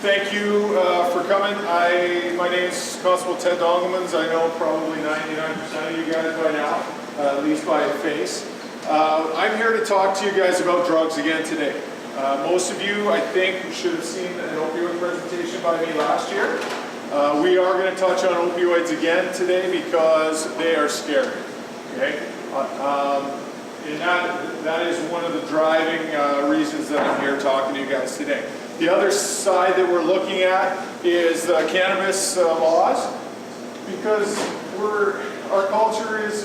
Thank you for coming. My name is Constable Ted Dongelmans. I know probably 99% of you guys by now, at least by face. I'm here to talk to you guys about drugs again today. Most of you, I think, should have seen an opioid presentation by me last year. We are going to touch on opioids again today because they are scary. Okay? And that is one of the driving reasons that I'm here talking to you guys today. The other side that we're looking at is the cannabis laws, because our culture is,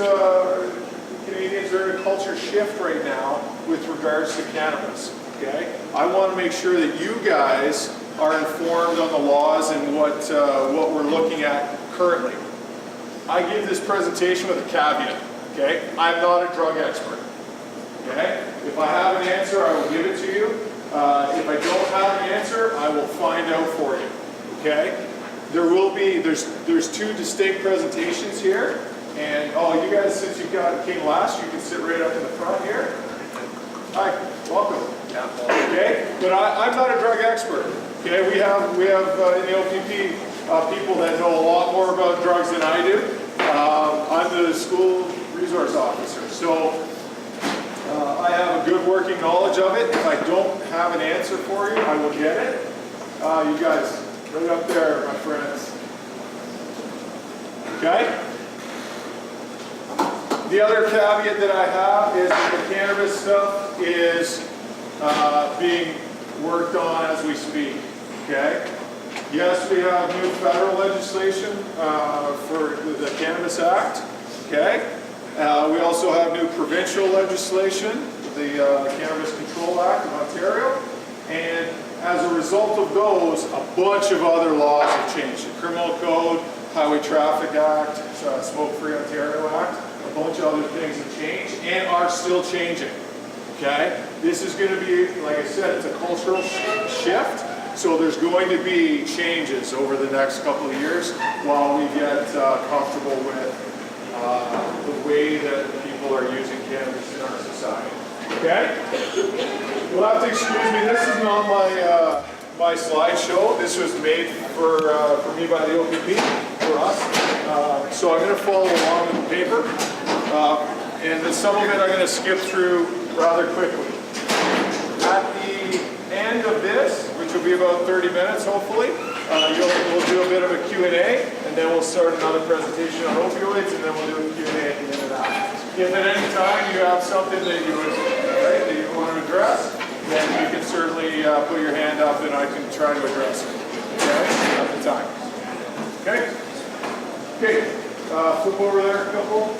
Canadians are in a culture shift right now with regards to cannabis. Okay? I want to make sure that you guys are informed on the laws and what we're looking at currently. I give this presentation with a caveat. Okay? I'm not a drug expert. Okay? If I have an answer, I will give it to you. If I don't have an answer, I will find out for you. Okay? There's two distinct presentations here, and you guys, since you came last, you can sit right up in the front here. Hi, welcome. Okay, but I'm not a drug expert. Okay, we have in the OPP people that know a lot more about drugs than I do. I'm the school resource officer, so. I have a good working knowledge of it. If I don't have an answer for you, I will get it. You guys, right up there, my friends. Okay? The other caveat that I have is that the cannabis stuff is being worked on as we speak. Okay? Yes, we have new federal legislation for the Cannabis Act. Okay? We also have new provincial legislation, the Cannabis Control Act of Ontario, and as a result of those, a bunch of other laws have changed. The Criminal Code, Highway Traffic Act, Smoke-Free Ontario Act, a bunch of other things have changed and are still changing. Okay? This is going to be, like I said, it's a cultural shift, so there's going to be changes over the next couple of years while we get comfortable with the way that people are using cannabis in our society. Okay? You'll have to excuse me. This is not my slideshow. This was made for me by the OPP, for us. So I'm going to follow along with the paper. And then some of it I'm going to skip through rather quickly. At the end of this, which will be about 30 minutes hopefully, we'll do a bit of a Q&A, and then we'll start another presentation on opioids, and then we'll do a Q&A at the end of that. If at any time you have something that you want to address, then you can certainly put your hand up and I can try to address it. Okay? At the time. Okay? Okay. Flip over there a couple.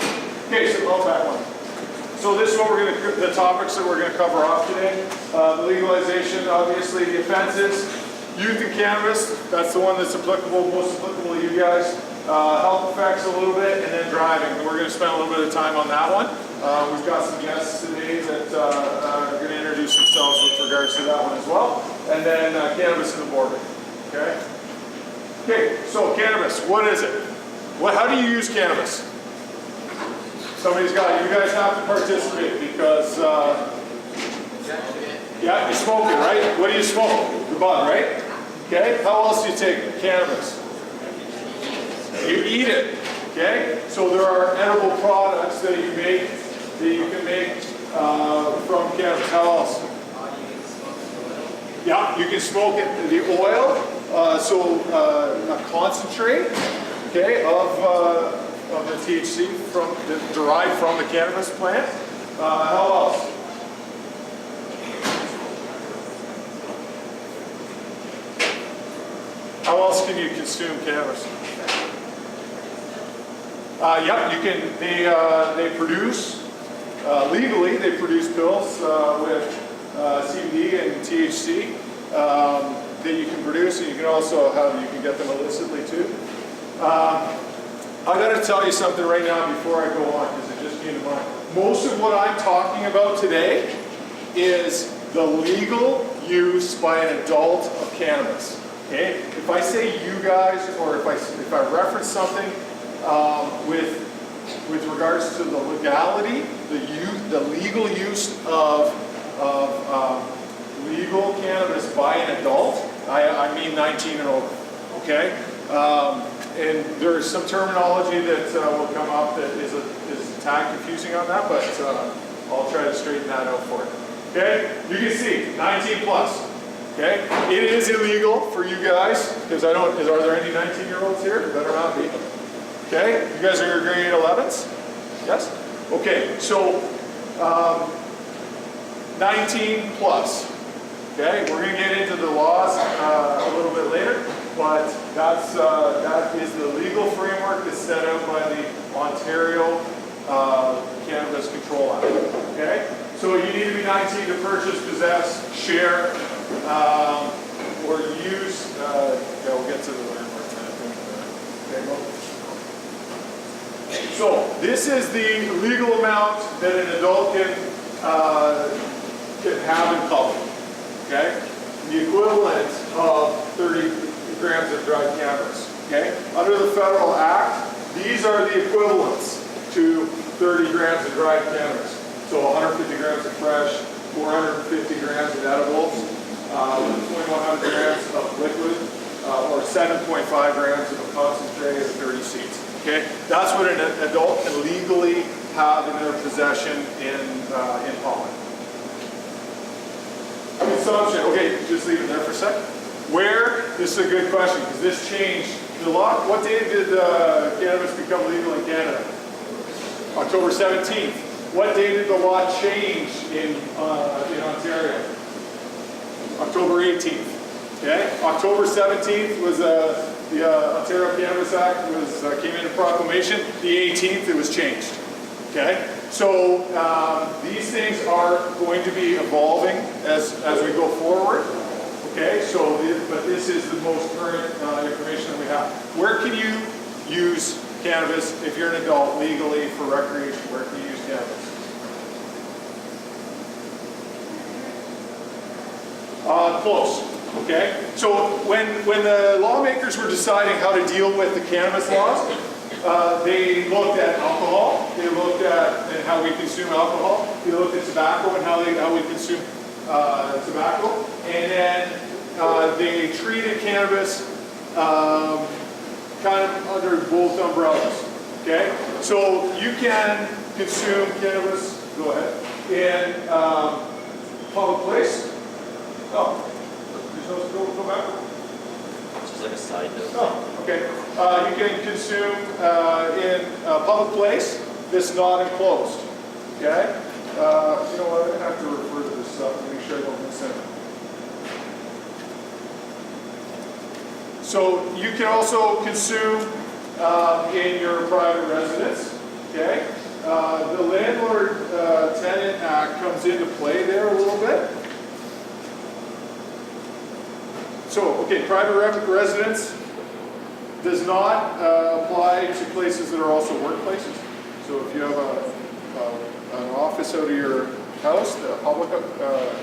Okay, so I'll back one. So this is what the topics that we're going to cover off today. The legalization, obviously, the offenses. Youth and cannabis, that's the one that's applicable, most applicable to you guys. Health effects a little bit, and then driving. We're going to spend a little bit of time on that one. We've got some guests today that are going to introduce themselves with regards to that one as well. And then cannabis and the border. Okay? Okay, so cannabis, what is it? How do you use cannabis? Somebody's got it. You guys have to participate because, yeah, you're smoking, right? What do you smoke? The bud, right? Okay, how else do you take it? Cannabis. You eat it, okay? So there are edible products that you can make from cannabis. How else? Yeah, you can smoke it, the oil, a concentrate, okay, of the THC derived from the cannabis plant. How else? How else can you consume cannabis? Yep, you can. They produce legally. They produce pills with CBD and THC that you can produce, and you can also you can get them illicitly too. I got to tell you something right now before I go on, because it just came to mind. Most of what I'm talking about today is the legal use by an adult of cannabis. Okay? If I say you guys, or if I reference something with regards to the legality, the legal use of legal cannabis by an adult, I mean 19 and over, okay? And there's some terminology that will come up that is a tad confusing on that, but I'll try to straighten that out for you. Okay, you can see 19 plus. Okay, it is illegal for you guys because are there any 19-year-olds here? Better not be. Okay, you guys are grade 11s? Yes? Okay, so 19 plus. Okay, we're going to get into the laws a little bit later, but that is the legal framework that's set out by the Ontario Cannabis Control Act. Okay, so you need to be 19 to purchase, possess, share, or use. Yeah, we'll get to the landmarks in a minute. Okay, so this is the legal amount that an adult can have in public. Okay, the equivalent of 30 grams of dried cannabis. Okay, under the federal act, these are the equivalents to 30 grams of dried cannabis. So 150 grams of fresh, 450 grams of edibles, 2,100 grams of liquid, or 7.5 grams of a concentrate of 30 seeds. Okay, that's what an adult can legally have in their possession in public. Consumption. Okay, just leave it there for a second. Where? This is a good question because this changed the law. What day did cannabis become legal in Canada? October 17th. What day did the law change in Ontario? October 18th. Okay. October 17th was the Ontario Cannabis Act came into proclamation. The 18th it was changed. Okay. So these things are going to be evolving as we go forward. Okay. So but this is the most current information that we have. Where can you use cannabis if you're an adult legally for recreation? Where can you use cannabis? Close. Okay. So when the lawmakers were deciding how to deal with the cannabis laws, they looked at alcohol. They looked at how we consume alcohol. They looked at tobacco and how we consume tobacco, and then they treated cannabis kind of under both umbrellas. Okay, so you can consume cannabis. Go ahead in public place. Oh, go back. Just like a side note. Oh, okay. You can consume in a public place that's not enclosed. Okay? You know what? I'm going to have to refer to this stuff to make sure I don't miss anything. So you can also consume in your private residence. Okay? The Landlord-Tenant Act comes into play there a little bit. So, okay, private residence does not apply to places that are also workplaces. So if you have an office out of your house, the public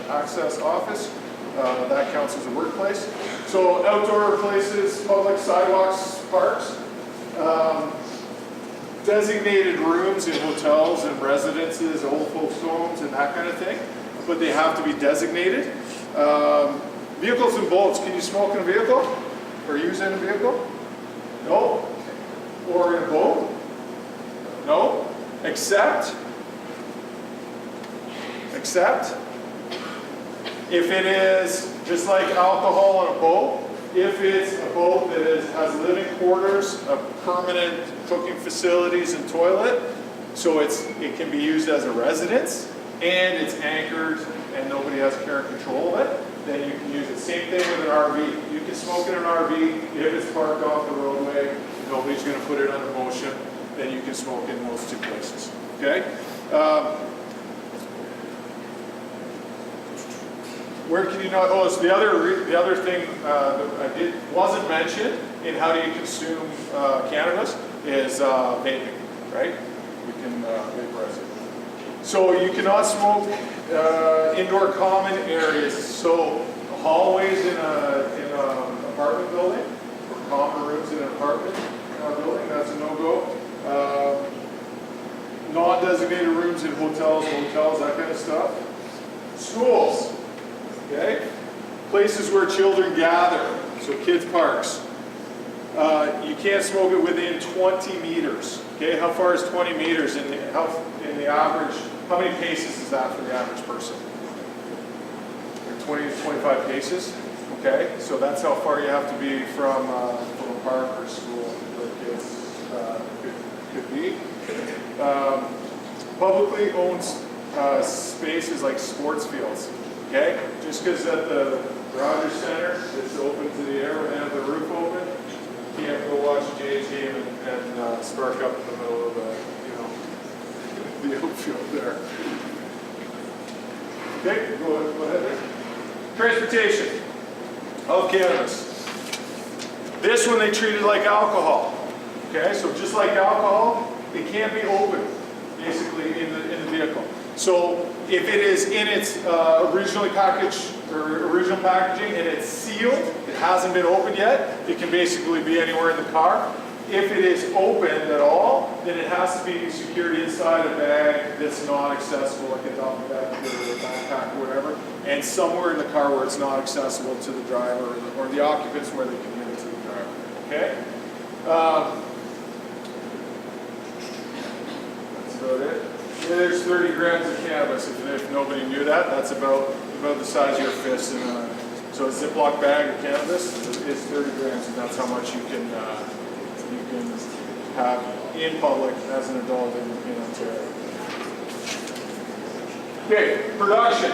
access office, that counts as a workplace. So outdoor places, public sidewalks, parks, designated rooms in hotels and residences, old folks' homes and that kind of thing, but they have to be designated. Vehicles and boats. Can you smoke in a vehicle? Or use in a vehicle? No. Or in a boat? No. Except if it is just like alcohol on a boat, if it's a boat that has living quarters, permanent cooking facilities and toilet, so it can be used as a residence, and it's anchored and nobody has care and control of it, then you can use it. Same thing with an RV. You can smoke in an RV if it's parked off the roadway, nobody's going to put it under motion, then you can smoke in those two places. Okay? Where can you not? Oh, so the other thing that wasn't mentioned in how do you consume cannabis is vaping, right? We can vaporize it. So you cannot smoke indoor common areas. So hallways in an apartment building, or common rooms in an apartment building, that's a no-go. Non-designated rooms in hotels, that kind of stuff. Schools. Okay? Places where children gather, so kids' parks. You can't smoke it within 20 meters. Okay, how far is 20 meters in the average? How many paces is that for the average person? 20 to 25 paces. Okay, so that's how far you have to be from a park or school where kids could be. Publicly owned spaces like sports fields. Okay, just because at the Rogers Center it's open to the air and have the roof open, you can't go watch a Jays game and spark up in the middle of the outfield there. Okay, go ahead there. Transportation of cannabis. This one they treated like alcohol. Okay, so just like alcohol, it can't be open, basically, in the vehicle. So if it is in its original packaging and it's sealed, it hasn't been opened yet, it can basically be anywhere in the car. If it is opened at all, then it has to be secured inside a bag that's not accessible, like a duffel bag or a backpack or whatever, and somewhere in the car where it's not accessible to the driver or the occupants where they can give it to the driver. Okay? That's about it. Yeah, there's 30 grams of cannabis. If nobody knew that, that's about the size of your fist. So a Ziploc bag of cannabis is 30 grams, and that's how much you can have in public as an adult in Ontario. Okay, production.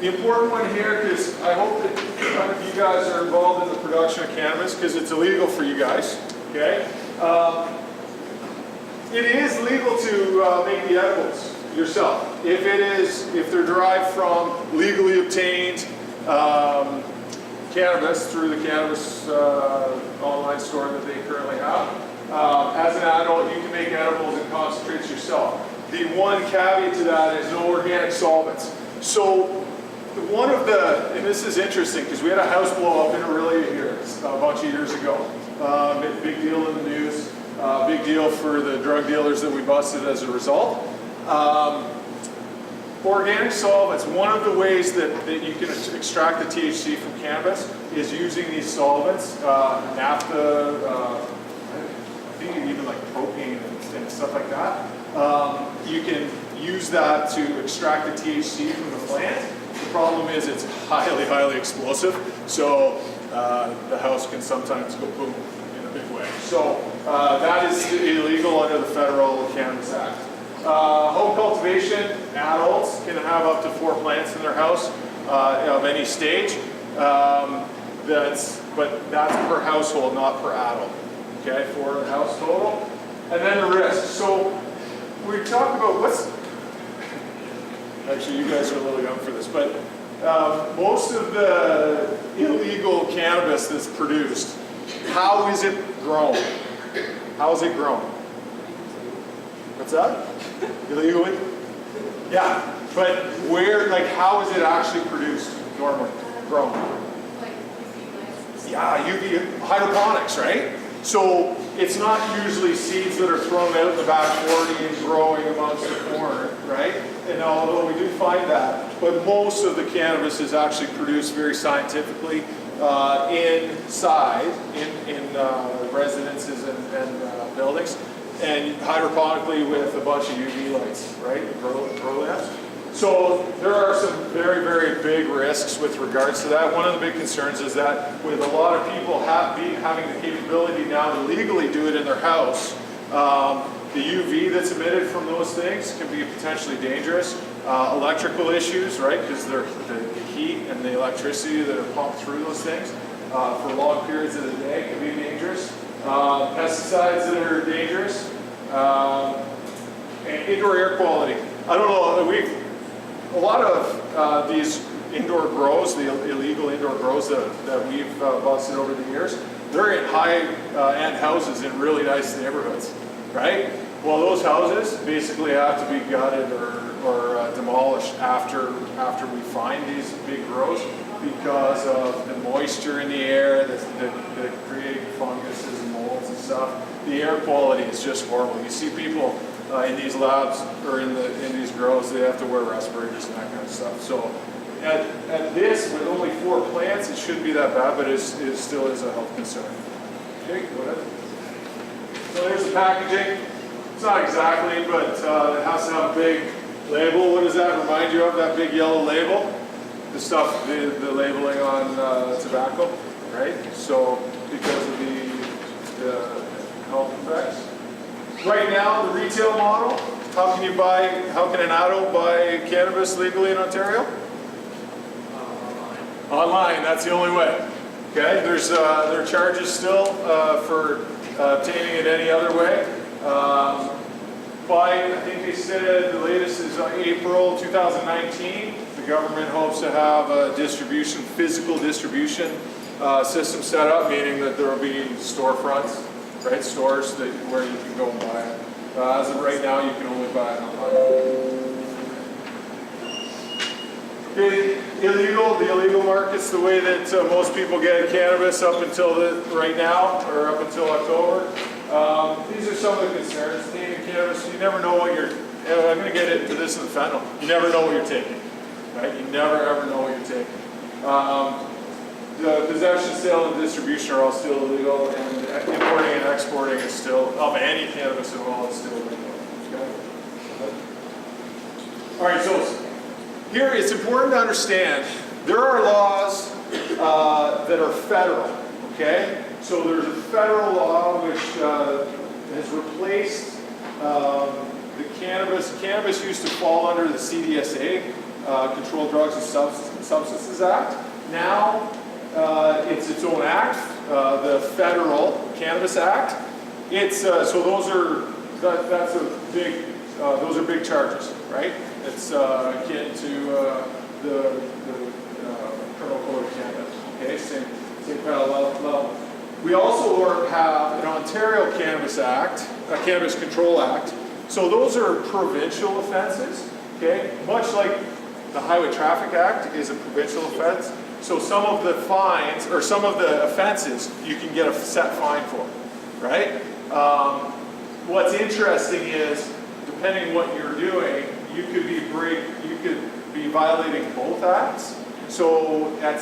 The important one here, because I hope that none of you guys are involved in the production of cannabis, because it's illegal for you guys. Okay. It is legal to make the edibles yourself. If they're derived from legally obtained cannabis through the cannabis online store that they currently have. As an adult, you can make edibles and concentrates yourself. The one caveat to that is no organic solvents. So and this is interesting because we had a house blow up in Aurelia here a bunch of years ago. Big deal in the news. Big deal for the drug dealers that we busted as a result. Organic solvents, one of the ways that you can extract the THC from cannabis is using these solvents, naphtha, I think even like propane and stuff like that. You can use that to extract the THC from the plant. The problem is it's highly, highly explosive, so the house can sometimes go boom in a big way. So that is illegal under the Federal Cannabis Act. Home cultivation, adults can have up to 4 plants in their house of any stage. That's per household, not per adult. Okay, for the house total. And then the risk. So we talked about actually you guys are a little young for this, but most of the illegal cannabis that's produced, how is it grown? How is it grown? What's that? Illegally? Yeah, but how is it actually produced normally, grown? Yeah, UV hydroponics, right? So it's not usually seeds that are thrown out in the back 40 and growing amongst the corn, right? And although we do find that, but most of the cannabis is actually produced very scientifically inside, in residences and buildings, and hydroponically with a bunch of UV lights, right? Grow lamps. So there are some very, very big risks with regards to that. One of the big concerns is that with a lot of people having the capability now to legally do it in their house, the UV that's emitted from those things can be potentially dangerous. Electrical issues, right? Because the heat and the electricity that are pumped through those things for long periods of the day can be dangerous. Pesticides that are dangerous. And indoor air quality. I don't know, a lot of these indoor grows, the illegal indoor grows that we've busted over the years, they're in high-end houses in really nice neighborhoods, right? Well, those houses basically have to be gutted or demolished after we find these big grows because of the moisture in the air that create funguses and molds and stuff. The air quality is just horrible. You see people in these labs or in these grows, they have to wear respirators and that kind of stuff. So at this, with only 4 plants, it shouldn't be that bad, but it still is a health concern. Okay, go ahead. So there's the packaging. It's not exactly, but it has to have a big label. What does that remind you of, that big yellow label? The stuff, the labeling on tobacco, right? So because of the health effects. Right now, the retail model, how can an adult buy cannabis legally in Ontario? Online, that's the only way. Okay, there are charges still for obtaining it any other way. By, I think they said the latest is April 2019, the government hopes to have a physical distribution system set up, meaning that there will be storefronts, right, stores where you can go and buy it. As of right now, you can only buy it online. Okay, the illegal market's the way that most people get cannabis up until right now, or up until October. These are some of the concerns. Taking cannabis, you never know what you're, I'm going to get into this in the fentanyl. You never know what you're taking, right? You never ever know what you're taking. The possession, sale, and distribution are all still illegal, and importing and exporting is still, of any cannabis at all, is still illegal. Okay? All right, so here it's important to understand there are laws that are federal, okay? So there's a federal law which has replaced the cannabis. Cannabis used to fall under the CDSA, Controlled Drugs and Substances Act. Now it's its own act, the Federal Cannabis Act. It's so those are big charges, right? It's akin to the Criminal Code of Canada. Okay, same kind of level. We also have an Ontario Cannabis Act, a Cannabis Control Act. So those are provincial offenses. Okay, much like the Highway Traffic Act is a provincial offense. So some of the fines or some of the offenses you can get a set fine for, right? What's interesting is, depending what you're doing, you could be violating both acts. So in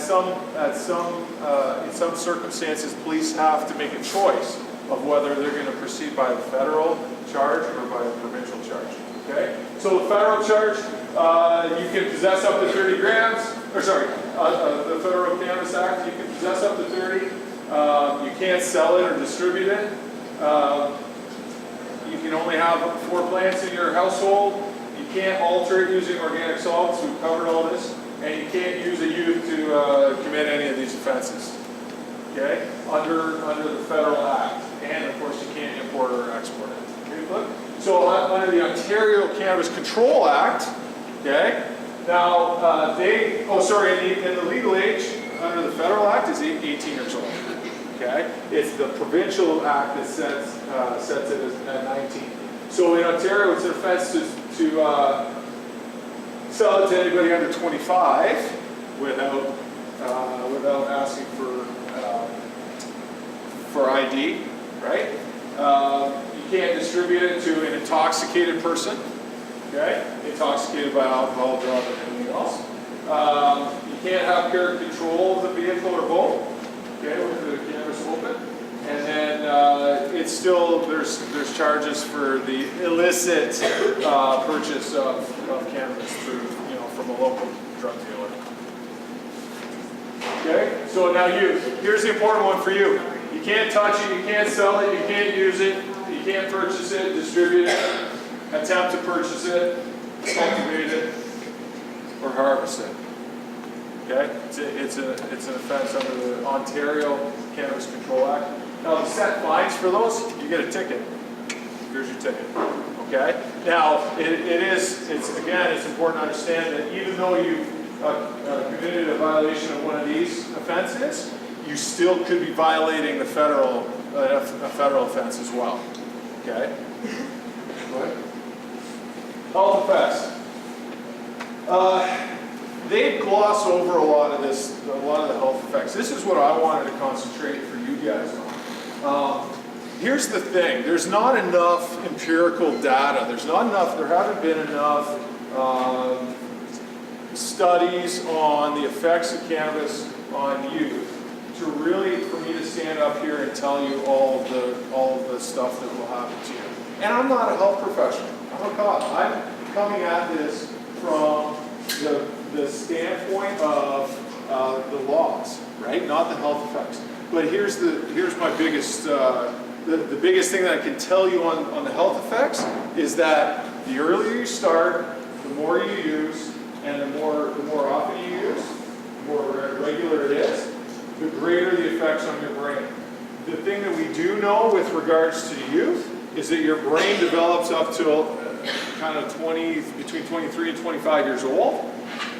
some circumstances, police have to make a choice of whether they're going to proceed by the federal charge or by the provincial charge. Okay. So the federal charge, you can possess up to 30 grams. Or sorry, the Federal Cannabis Act, you can possess up to 30. You can't sell it or distribute it. You can only have 4 plants in your household. You can't alter it using organic solvents. We've covered all this. And you can't use a youth to commit any of these offenses. Okay? Under the federal act. And of course you can't import or export it. Okay, look. So under the Ontario Cannabis Control Act, okay? Now, and the legal age under the federal act is 18 years old. Okay, it's the provincial act that sets it at 19. So in Ontario, it's an offense to sell it to anybody under 25 without asking for ID, right? You can't distribute it to an intoxicated person. Okay, intoxicated by alcohol, drug, or anything else. You can't have care control of the vehicle or boat. Okay, with the cannabis open, and then it's still there's charges for the illicit purchase of cannabis through from a local drug dealer. Okay, so now here's the important one for you. You can't touch it, you can't sell it, you can't use it, you can't purchase it, distribute it, attempt to purchase it, cultivate it, or harvest it. Okay, it's an offense under the Ontario Cannabis Control Act. Now the set fines for those, you get a ticket. Here's your ticket. Okay. Now it's important to understand that even though you've committed a violation of one of these offenses, you still could be violating the federal offense as well. Okay. Go ahead. Health effects. They gloss over a lot of the health effects. This is what I wanted to concentrate for you guys on. Here's the thing: there's not enough empirical data. There haven't been enough studies on the effects of cannabis on youth to really, for me to stand up here and tell you all of the stuff that will happen to you. And I'm not a health professional. I'm a cop. I'm coming at this from the standpoint of the laws, right? Not the health effects. But here's my biggest, the biggest thing that I can tell you on the health effects is that the earlier you start, the more you use, and the more often you use, the more regular it is, the greater the effects on your brain. The thing that we do know with regards to youth is that your brain develops up to kind of between 23 and 25 years old,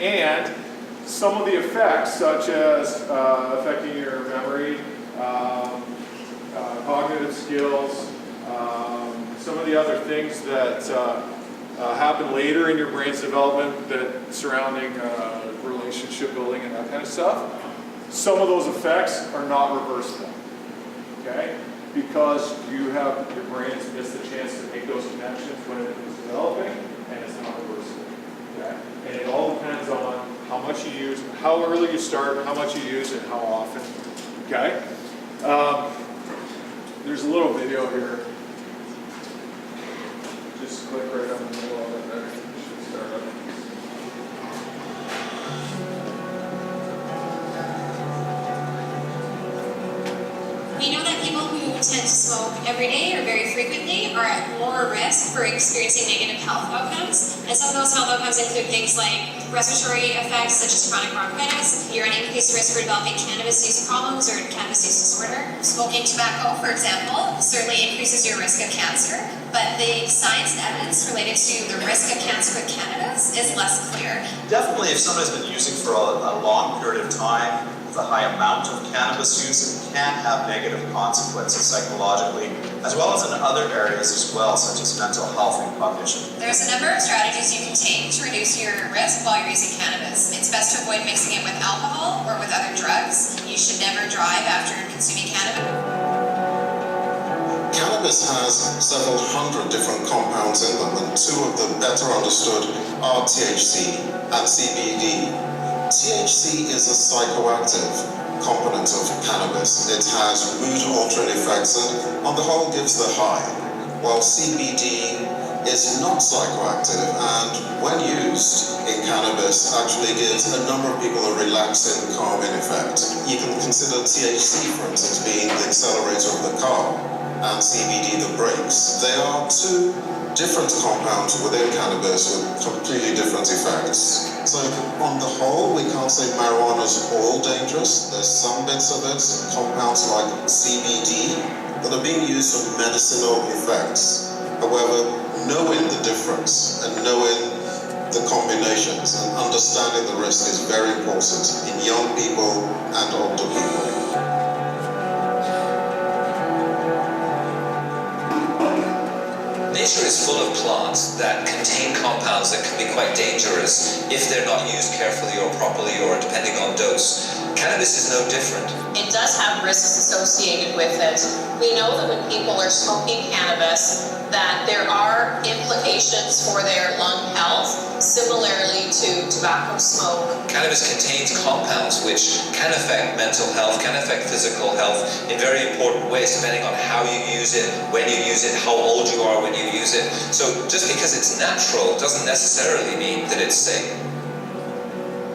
and some of the effects, such as affecting your memory, cognitive skills, some of the other things that happen later in your brain's development that surrounding relationship building and that kind of stuff, some of those effects are not reversible, okay? Because your brain has missed the chance to make those connections when it was developing, and it's not reversible, okay? And it all depends on how much you use, how early you start, how much you use, and how often, okay? There's a little video here. Just click right on the middle of it there. It should start up. We know that people who tend to smoke every day or very frequently are at more risk for experiencing negative health outcomes. And some of those health outcomes include things like respiratory effects such as chronic bronchitis. You're at increased risk for developing cannabis use problems or cannabis use disorder. Smoking tobacco, for example, certainly increases your risk of cancer, but the science and evidence related to the risk of cancer with cannabis is less clear. Definitely, if someone has been using for a long period of time, with a high amount of cannabis use, it can have negative consequences psychologically, as well as in other areas as well, such as mental health and cognition. There's a number of strategies you can take to reduce your risk while you're using cannabis. It's best to avoid mixing it with alcohol or with other drugs. You should never drive after consuming cannabis. Cannabis has several hundred different compounds in them, and two of the better understood are THC and CBD. THC is a psychoactive component of cannabis. It has mood-altering effects and, on the whole, gives the high, while CBD is not psychoactive and, when used in cannabis, actually gives a number of people a relaxing, calming effect. You can consider THC, for instance, being the accelerator of the car, and CBD the brakes. They are two different compounds within cannabis with completely different effects. So on the whole, we can't say marijuana is all dangerous. There's some bits of it, compounds like CBD, that are being used for medicinal effects. However, knowing the difference and knowing the combinations and understanding the risk is very important in young people and older people. Nature is full of plants that contain compounds that can be quite dangerous if they're not used carefully or properly or depending on dose. Cannabis is no different. It does have risks associated with it. We know that when people are smoking cannabis, that there are implications for their lung health, similarly to tobacco smoke. Cannabis contains compounds which can affect mental health, can affect physical health in very important ways, depending on how you use it, when you use it, how old you are when you use it. So just because it's natural doesn't necessarily mean that it's safe.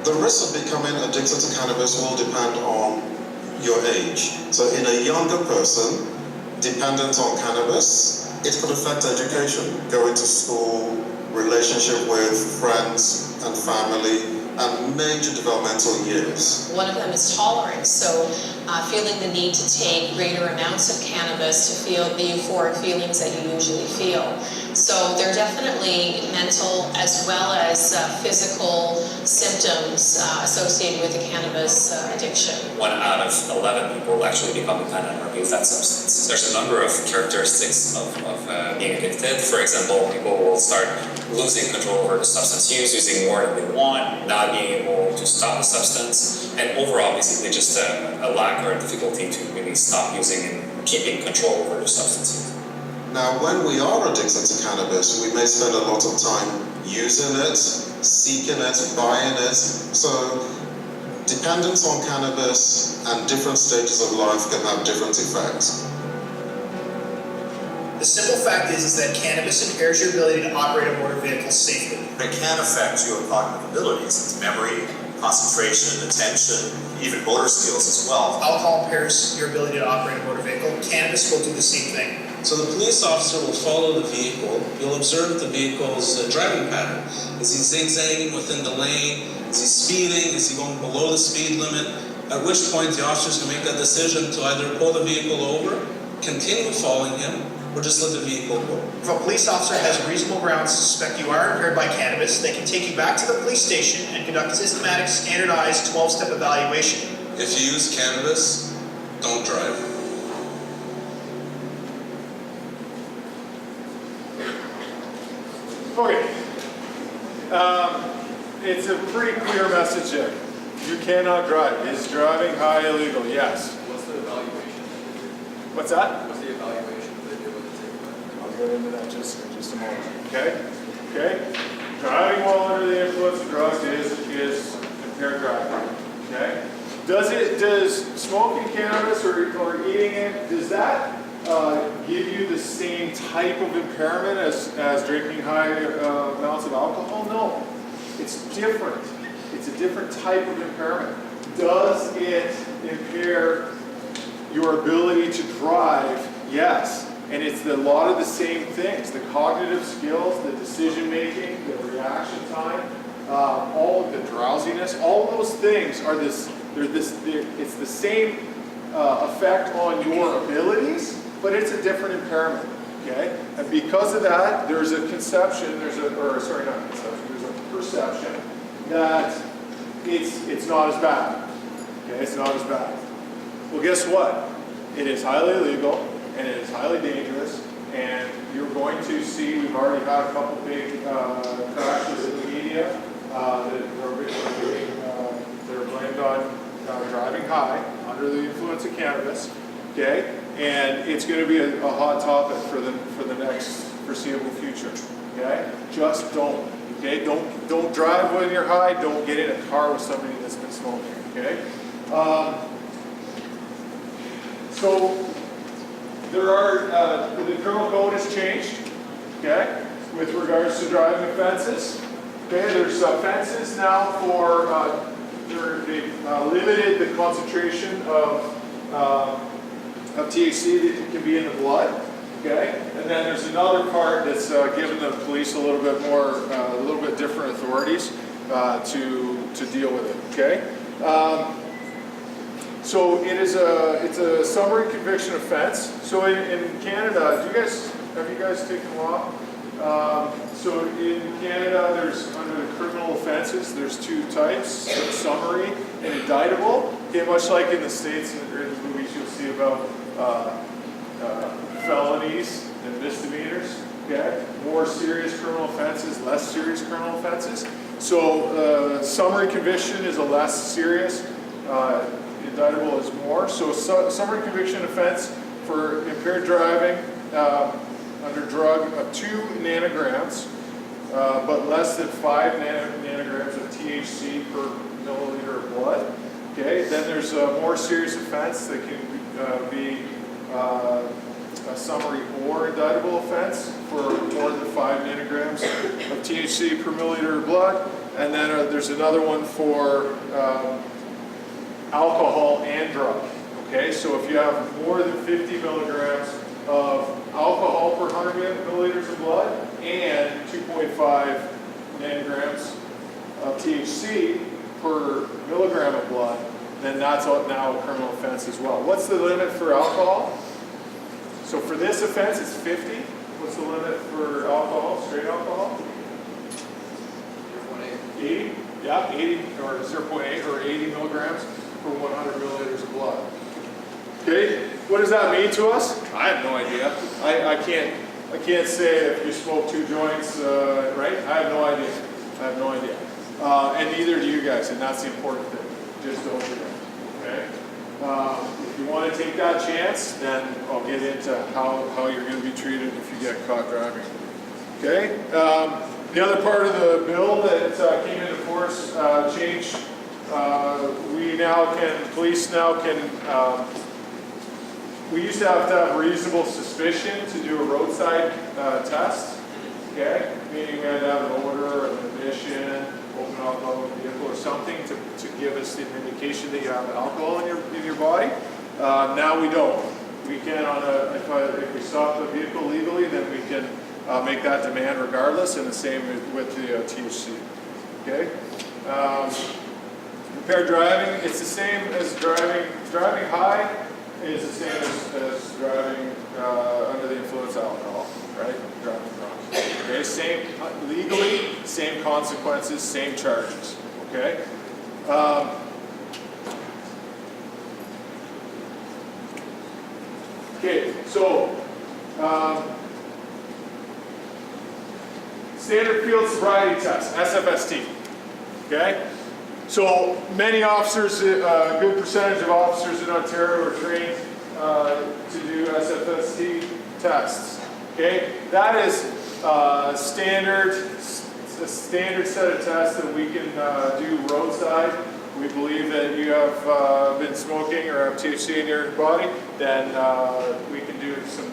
The risk of becoming addicted to cannabis will depend on your age. So in a younger person, dependent on cannabis, it could affect education, going to school, relationship with friends and family, and major developmental years. One of them is tolerance, so feeling the need to take greater amounts of cannabis to feel the euphoric feelings that you usually feel. So there are definitely mental as well as physical symptoms associated with the cannabis addiction. 1 out of 11 people actually become dependent or abuse that substance. There's a number of characteristics of being addicted. For example, people will start losing control over the substance use, using more than they want, not being able to stop the substance, and overall basically just a lack or a difficulty to really stop using and keeping control over the substance use. Now, when we are addicted to cannabis, we may spend a lot of time using it, seeking it, buying it. So dependence on cannabis and different stages of life can have different effects. The simple fact is that cannabis impairs your ability to operate a motor vehicle safely. It can affect your cognitive abilities, it's memory, concentration, attention, even motor skills as well. Alcohol impairs your ability to operate a motor vehicle. Cannabis will do the same thing. So the police officer will follow the vehicle. He'll observe the vehicle's driving pattern. Is he zigzagging within the lane? Is he speeding? Is he going below the speed limit? At which point the officer's going to make a decision to either pull the vehicle over, continue following him, or just let the vehicle go. If a police officer has reasonable grounds to suspect you are impaired by cannabis, they can take you back to the police station and conduct a systematic, standardized 12-step evaluation. If you use cannabis, don't drive. Okay. It's a pretty clear message there. You cannot drive. Is driving high illegal? Yes. What's the evaluation? What's that? What's the evaluation that they do with the ticket? I'll get into that just a moment. Okay? Okay? Driving while under the influence of drugs is impaired driving. Okay? Does smoking cannabis or eating it, does that give you the same type of impairment as drinking high amounts of alcohol? No. It's different. It's a different type of impairment. Does it impair your ability to drive? Yes. And it's a lot of the same things. The cognitive skills, the decision making, the reaction time, all of the drowsiness, all of those things are it's the same effect on your abilities, but it's a different impairment. Okay? And because of that, there's a conception, there's a perception that it's not as bad. Okay, it's not as bad. Well, guess what? It is highly illegal and it is highly dangerous, and you're going to see, we've already had a couple big crashes in the media that are blamed on driving high under the influence of cannabis. Okay, and it's going to be a hot topic for the next foreseeable future. Okay, just don't. Okay, don't drive when you're high. Don't get in a car with somebody that's been smoking. Okay, so there are the criminal code has changed. Okay, with regards to driving offenses. Okay, there's offenses now for they've limited the concentration of THC that can be in the blood. Okay, and then there's another part that's given the police a little bit different authorities to deal with it. Okay, so it's a summary conviction offense. So in Canada, have you guys taken law? So in Canada, there's under the criminal offenses, there's two types: summary and indictable. Okay, much like in the States, in the movies you'll see about felonies and misdemeanors. Okay, more serious criminal offenses, less serious criminal offenses. So summary conviction is a less serious. Indictable is more. So summary conviction offense for impaired driving under drug of 2 nanograms, but less than 5 nanograms of THC per milliliter of blood. Okay, then there's a more serious offense that can be a summary or indictable offense for more than 5 nanograms of THC per milliliter of blood. And then there's another one for alcohol and drug. Okay, so if you have more than 50 milligrams of alcohol per 100 milliliters of blood and 2.5 nanograms of THC per milligram of blood, then that's now a criminal offense as well. What's the limit for alcohol? So for this offense, it's 50. What's the limit for alcohol, straight alcohol? 80? Yeah, 80 or 0.8 or 80 milligrams per 100 milliliters of blood. Okay, what does that mean to us? I have no idea. I can't say if you smoke 2 joints, right? I have no idea. I have no idea. And neither do you guys, and that's the important thing. Just don't do it. Okay? If you want to take that chance, then I'll get into how you're going to be treated if you get caught driving. Okay? The other part of the bill that came into force, change, police now can, we used to have reasonable suspicion to do a roadside test, okay? Meaning we had to have an odor, an emission, open alcohol in the vehicle or something to give us an indication that you have alcohol in your body. Now we don't. We can, if we stop the vehicle legally, then we can make that demand regardless, and the same with the THC. Okay? Impaired driving, it's the same as driving high is the same as driving under the influence of alcohol, right? Driving drunk. Okay? Same, legally, same consequences, same charges. Okay? Okay, so standard field sobriety test, SFST. Okay, so many officers, a good percentage of officers in Ontario are trained to do SFST tests. Okay, that is a standard set of tests that we can do roadside. We believe that you have been smoking or have THC in your body, then we can do some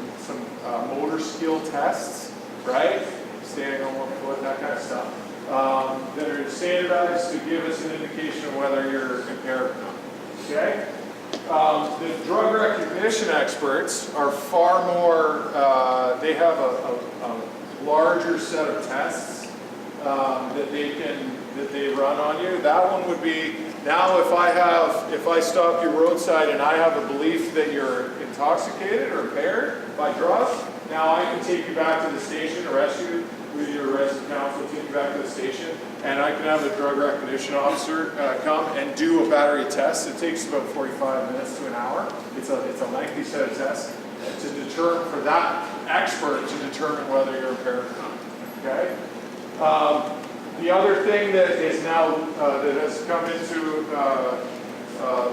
motor skill tests, right? Standing on one foot, that kind of stuff, that are standardized to give us an indication of whether you're impaired or not. Okay? The drug recognition experts are far more, they have a larger set of tests that they run on you. That one would be, now if I stop you roadside and I have a belief that you're intoxicated or impaired by drugs, now I can take you back to the station, arrest you with your arresting counsel, take you back to the station, and I can have a drug recognition officer come and do a battery test. It takes about 45 minutes to an hour. It's a lengthy set of tests to determine, for that expert to determine whether you're impaired or not. Okay? The other thing that is now, that has come into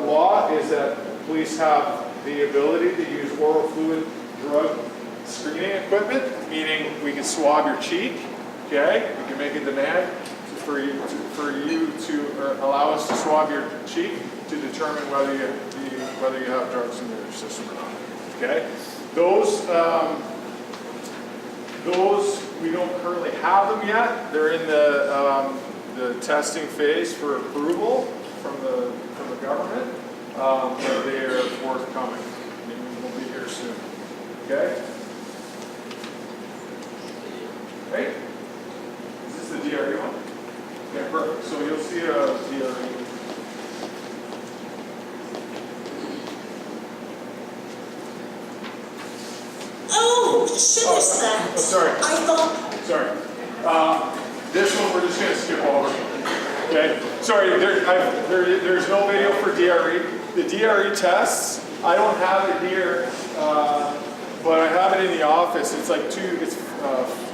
law is that police have the ability to use oral fluid drug screening equipment, meaning we can swab your cheek, okay? We can make a demand for you to allow us to swab your cheek to determine whether you have drugs in your system or not, okay? Those we don't currently have them yet. They're in the testing phase for approval from the government, but they are forthcoming. And we'll be here soon. Okay. Right? Is this the DRE one? Okay, perfect. So you'll see a DRE. Oh, should have that. Oh, sorry. I thought. Sorry. This one we're just going to skip over. Okay. Sorry, there's no video for DRE. The DRE tests, I don't have it here, but I have it in the office. It's like it's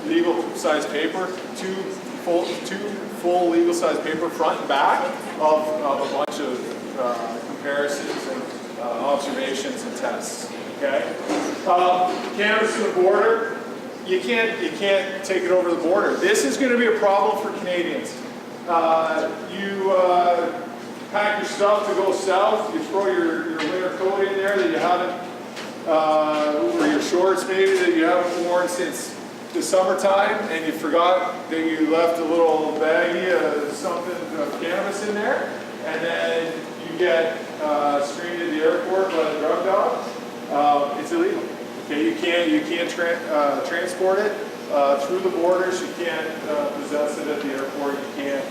legal size paper, two full legal size paper, front and back, of a bunch of comparisons and observations and tests. Okay. Cannabis to the border. You can't take it over the border. This is going to be a problem for Canadians. You pack your stuff to go south. You throw your winter coat in there that you haven't, or your shorts maybe that you haven't worn since the summertime, and you forgot that you left a little baggie of something of cannabis in there, and then you get screened at the airport by the drug dog. It's illegal. Okay, you can't transport it through the borders. You can't possess it at the airport. You can't.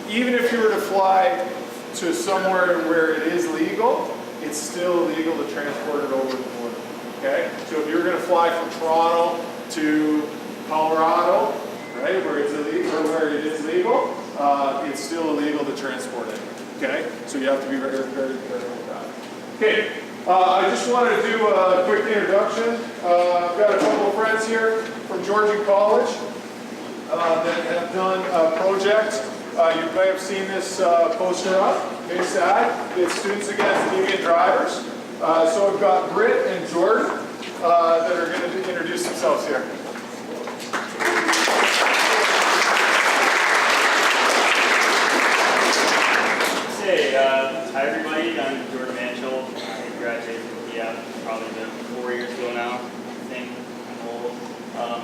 Even if you were to fly to somewhere where it is legal, it's still illegal to transport it over the border. Okay, so if you're going to fly from Toronto to Colorado, right, where it's illegal or where it is legal, it's still illegal to transport it. Okay, so you have to be very, very careful with that. Okay. I just wanted to do a quick introduction. I've got a couple of friends here from Georgian College that have done a project. You may have seen this poster up, SAD. It's Students Against Deviant Drivers. So we've got Britt and Jordan that are going to introduce themselves here. Hi everybody, I'm Jordan Manchel. I graduated from PF probably about 4 years ago now. I think I'm old.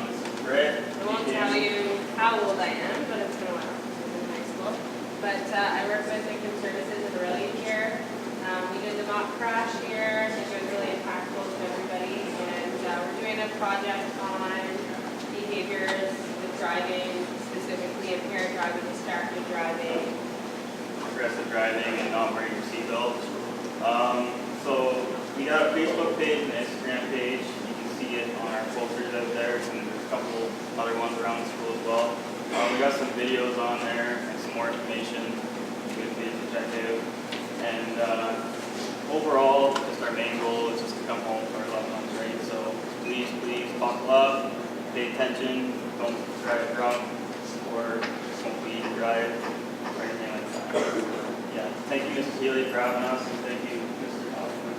This is Britt. I won't tell you how old I am, but it's been a while since I've been in high school. But I work with Victim Services in Aurelian here. We did the mock crash here. I think it was really impactful to everybody. And we're doing a project on behaviors with driving, specifically impaired driving, distracted driving, aggressive driving, and not wearing your seatbelt. So we got a Facebook page and an Instagram page. You can see it on our posters out there, and there's a couple other ones around the school as well. We got some videos on there and some more information you can check out. And overall, just our main goal is just to come home to our loved ones, right? So please buckle up, pay attention, don't drive drunk or smoke weed, drive, or anything like that. Yeah, thank you, Mrs. Healy, for having us, and thank you, Mr. Hoffman,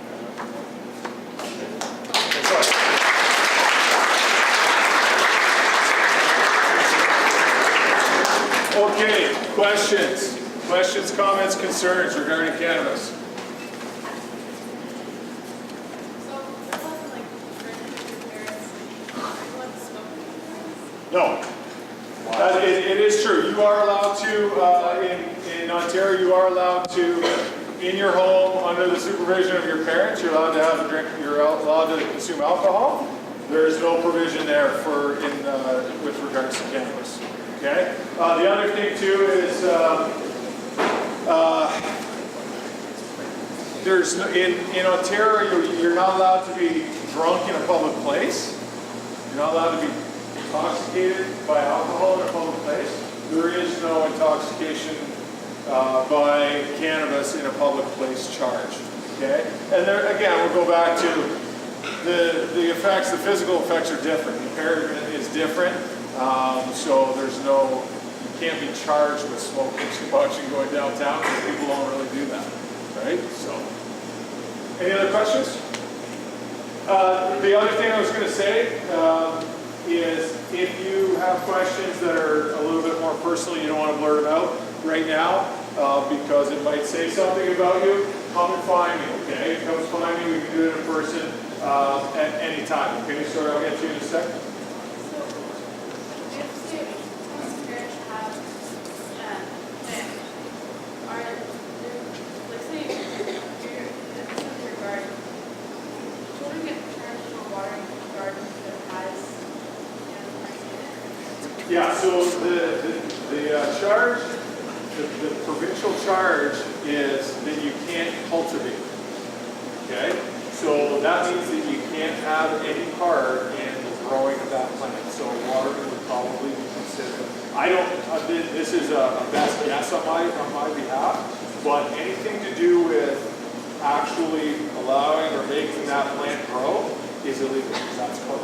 Okay, questions? Questions, comments, concerns regarding cannabis? No. It is true. You are allowed to, in Ontario, you are allowed to, in your home, under the supervision of your parents, you're allowed to have a drink, you're allowed to consume alcohol. There is no provision there for, with regards to cannabis. Okay? The other thing too is, there's, in Ontario, you're not allowed to be drunk in a public place. You're not allowed to be intoxicated by alcohol in a public place. There is no intoxication by cannabis in a public place charge. Okay? And there, again, we'll go back to the effects, the physical effects are different. Impairment is different. So there's no, you can't be charged with smoking too much and going downtown because people don't really do that. Right? So, any other questions? The other thing I was going to say is if you have questions that are a little bit more personal, you don't want to blurt them out right now because it might say something about you, come and find me, okay? Come and find me, we can do it in person at any time, okay? So I'll get to you in a second. Yeah, so the charge, the provincial charge is that you can't cultivate. Okay? So that means that you can't have any part in the growing of that plant. So water would probably be considered. I don't, this is a best guess on my behalf, but anything to do with actually allowing or making that plant grow is illegal. That's the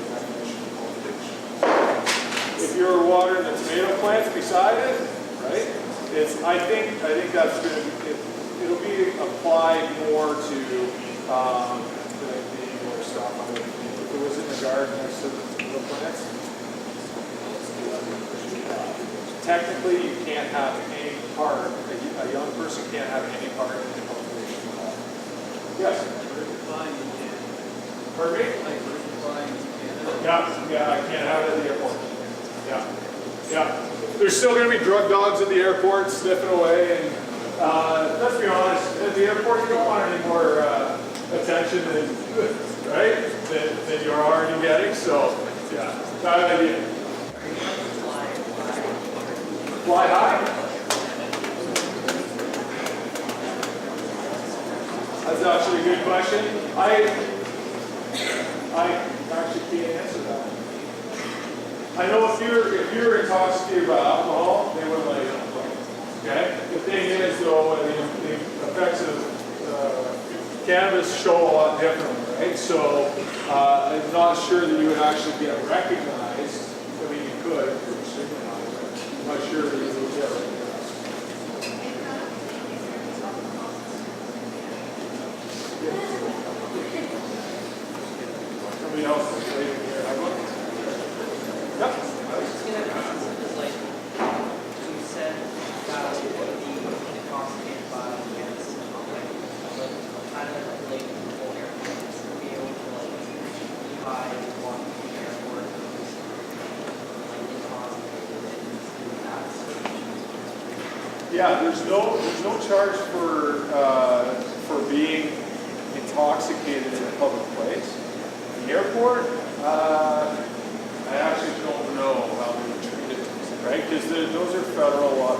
definition of cultivation. If you're watering the tomato plants beside it, right? I think that's going to, it'll be applied more to the indoor stuff. I mean, if it was in the garden next to the plants, technically you can't have any part, a young person can't have any part in the cultivation at all. Yes? Pardon me? Yeah, I can't have it at the airport. Yeah. There's still going to be drug dogs at the airport sniffing away, and let's be honest, at the airport you don't want any more attention than you're already getting. So, yeah, bad idea. Fly high? That's actually a good question. I actually can't answer that. I know if you're intoxicated by alcohol, they wouldn't let you on the plane. Okay? The thing is, though, the effects of cannabis show a lot differently, right? So I'm not sure that you would actually get recognized. I mean, you could, I'm not sure that you would get recognized. Somebody else is waiting here. Yep. You said about being intoxicated by cannabis and alcohol. Yeah, there's no charge for being intoxicated in a public place. The airport, I actually don't know how they would treat it, right? Because those are federal laws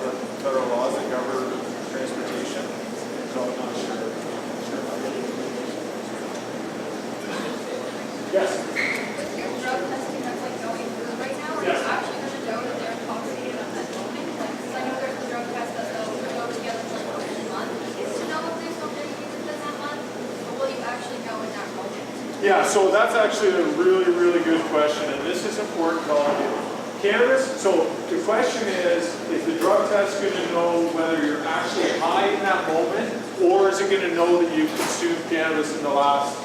that govern transportation. So I'm not sure. Yes. With your drug testing that's like going through right now, are you actually going to know that they're intoxicated at that moment? Because I know there's a drug test that they'll go together for like a month to know if there's something used in that month, or will you actually know in that moment? Yeah, so that's actually a really, really good question, and this is important to all of you. Cannabis, so the question is the drug test going to know whether you're actually high in that moment, or is it going to know that you've consumed cannabis in the last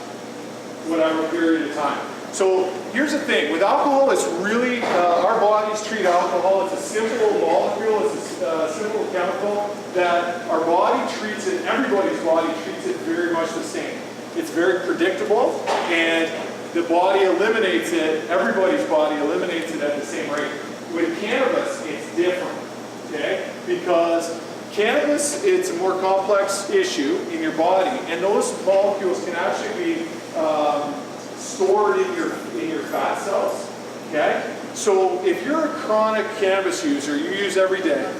whatever period of time? So here's the thing, with alcohol, it's really, our bodies treat alcohol, it's a simple molecule, it's a simple chemical that our body treats it, everybody's body treats it very much the same. It's very predictable, and the body eliminates it, everybody's body eliminates it at the same rate. With cannabis, it's different, okay? Because cannabis, it's a more complex issue in your body, and those molecules can actually be stored in your fat cells, okay? So if you're a chronic cannabis user, you use every day,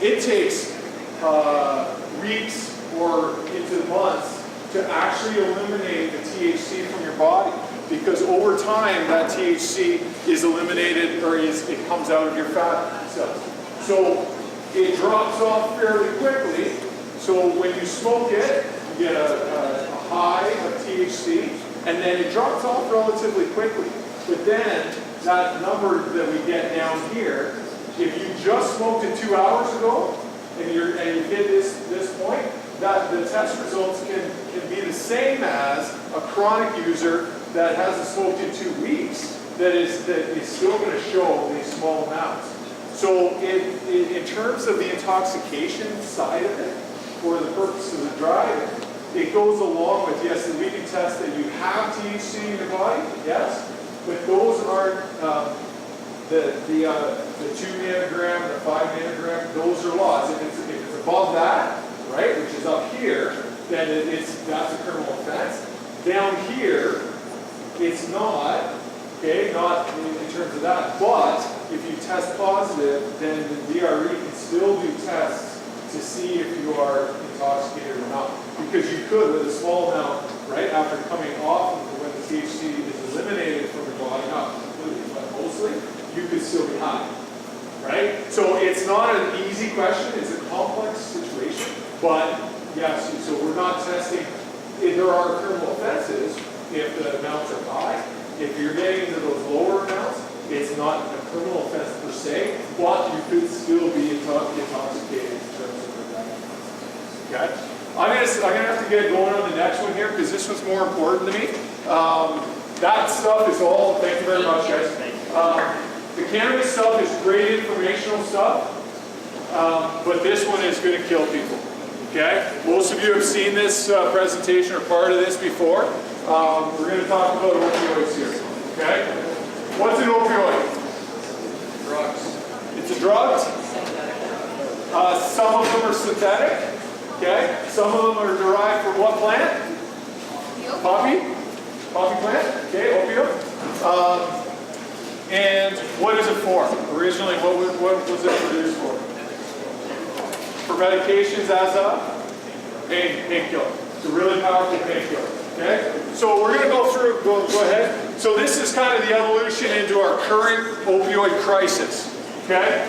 it takes weeks or into months to actually eliminate the THC from your body, because over time that THC is eliminated, or it comes out of your fat cells. So it drops off fairly quickly. So when you smoke it, you get a high of THC, and then it drops off relatively quickly. But then that number that we get down here, if you just smoked it 2 hours ago and you hit this point, that the test results can be the same as a chronic user that hasn't smoked in 2 weeks that is still going to show these small amounts. So in terms of the intoxication side of it, for the purpose of the driving, it goes along with, yes, we can test that you have THC in your body, yes, but those aren't the 2 nanogram, the 5 nanogram, those are laws. If it's above that, right, which is up here, then that's a criminal offense. Down here, it's not, okay, not in terms of that, but if you test positive, then the DRE can still do tests to see if you are intoxicated or not. Because you could, with a small amount, right, after coming off when the THC is eliminated from your body, not completely, but mostly, you could still be high, right? So it's not an easy question, it's a complex situation, but yes, so we're not testing, if there are criminal offenses, if the amounts are high. If you're getting into those lower amounts, it's not a criminal offense per se, but you could still be intoxicated in terms of the guidelines. Okay? I'm gonna have to get going on the next one here because this one's more important to me. That stuff is all, thank you very much, guys. The cannabis stuff is great informational stuff, but this one is gonna kill people. Okay? Most of you have seen this presentation or part of this before. We're going to talk about opioids here. Okay? What's an opioid? Drugs. It's a drug. Some of them are synthetic. Okay? Some of them are derived from what plant? Poppy. Poppy plant. Okay, opioid. And what is it for? Originally, what was it produced for? For medications as a painkiller. It's a really powerful painkiller. Okay? So we're going to go through, go ahead. So this is kind of the evolution into our current opioid crisis. Okay?